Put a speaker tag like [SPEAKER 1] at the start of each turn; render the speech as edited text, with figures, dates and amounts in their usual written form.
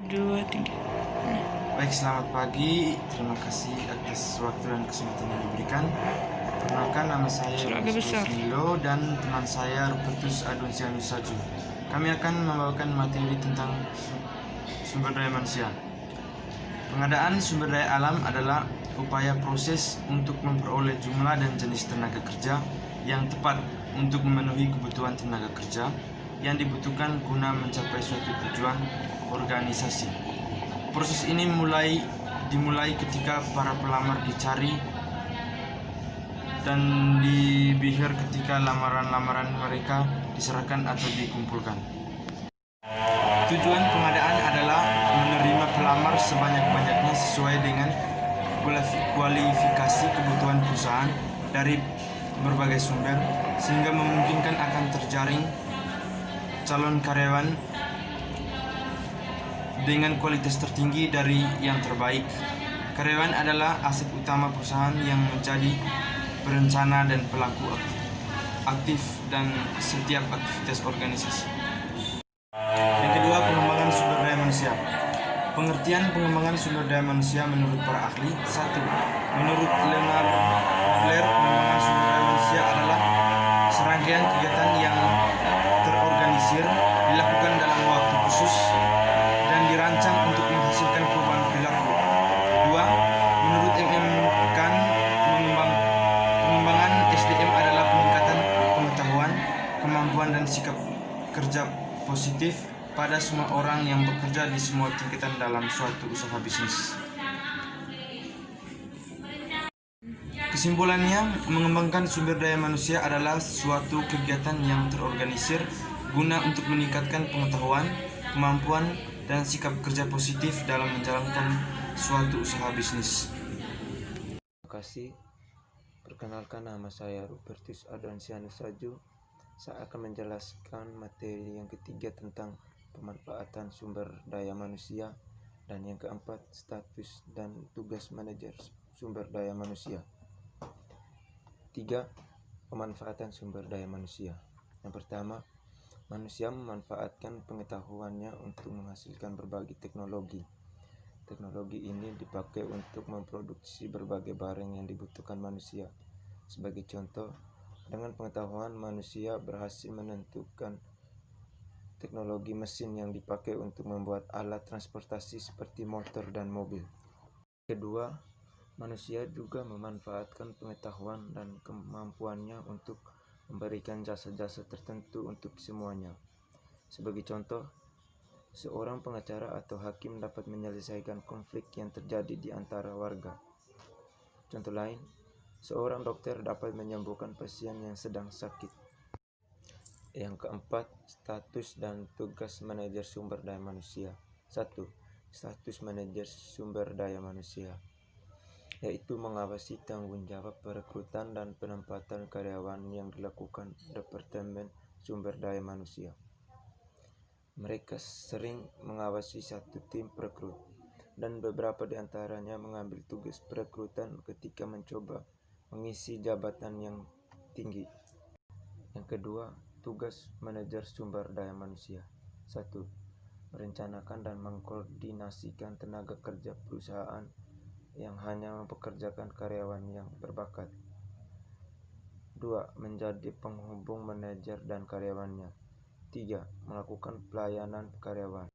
[SPEAKER 1] Dua, tiga.
[SPEAKER 2] Baik, selamat pagi. Terima kasih atas waktu dan kesempatan yang diberikan. Perkenalkan, nama saya
[SPEAKER 1] Agak besar.
[SPEAKER 2] Nilo dan teman saya Rupertus Adonsianus Saju. Kami akan membawakan materi tentang sumber daya manusia. Pengadaan sumber daya alam adalah upaya proses untuk memperoleh jumlah dan jenis tenaga kerja yang tepat untuk memenuhi kebutuhan tenaga kerja yang dibutuhkan guna mencapai suatu tujuan organisasi. Proses ini dimulai ketika para pelamar dicari dan dibihir ketika lamaran-lamaran mereka diserahkan atau dikumpulkan. Tujuan pengadaan adalah menerima pelamar sebanyak-banyaknya sesuai dengan kualifikasi kebutuhan perusahaan dari berbagai sumber, sehingga memungkinkan akan terjaring calon karyawan dengan kualitas tertinggi dari yang terbaik. Karyawan adalah aset utama perusahaan yang menjadi perencana dan pelaku aktif dan setiap aktivitas organisasi. Yang kedua, pengembangan sumber daya manusia. Pengertian pengembangan sumber daya manusia menurut para ahli. 1. Menurut Leonard Adler, pengembangan sumber daya manusia adalah serangkaian kegiatan yang terorganisir, dilakukan dalam waktu khusus, dan dirancang untuk menghasilkan perubahan perilaku. 2. Menurut M.M. Khan, pengembangan SDM adalah peningkatan pengetahuan, kemampuan, dan sikap kerja positif pada semua orang yang bekerja di semua tingkatan dalam suatu usaha bisnis. Kesimpulannya, mengembangkan sumber daya manusia adalah suatu kegiatan yang terorganisir guna untuk meningkatkan pengetahuan, kemampuan, dan sikap kerja positif dalam menjalankan suatu usaha bisnis.
[SPEAKER 3] Terima kasih. Perkenalkan, nama saya Rupertus Adonsianus Saju. Saya akan menjelaskan materi yang ketiga tentang pemanfaatan sumber daya manusia, dan yang keempat, status dan tugas manajer sumber daya manusia. 3. Pemanfaatan sumber daya manusia. Yang pertama, manusia memanfaatkan pengetahuannya untuk menghasilkan berbagai teknologi. Teknologi ini dipakai untuk memproduksi berbagai barang yang dibutuhkan manusia. Sebagai contoh, dengan pengetahuan manusia berhasil menentukan teknologi mesin yang dipakai untuk membuat alat transportasi seperti motor dan mobil. Kedua, manusia juga memanfaatkan pengetahuan dan kemampuannya untuk memberikan jasa-jasa tertentu untuk semuanya. Sebagai contoh, seorang pengacara atau hakim dapat menyelesaikan konflik yang terjadi di antara warga. Contoh lain, seorang dokter dapat menyembuhkan pasien yang sedang sakit. Yang keempat, status dan tugas manajer sumber daya manusia. 1. Status manajer sumber daya manusia, yaitu mengawasi tanggung jawab perekrutan dan penempatan karyawan yang dilakukan Departemen Sumber Daya Manusia. Mereka sering mengawasi satu tim perekrut, dan beberapa di antaranya mengambil tugas perekrutan ketika mencoba mengisi jabatan yang tinggi. Yang kedua, tugas manajer sumber daya manusia. 1. Merencanakan dan mengkoordinasikan tenaga kerja perusahaan yang hanya mempekerjakan karyawan yang berbakat. 2. Menjadi penghubung manajer dan karyawannya. 3. Melakukan pelayanan karyawan.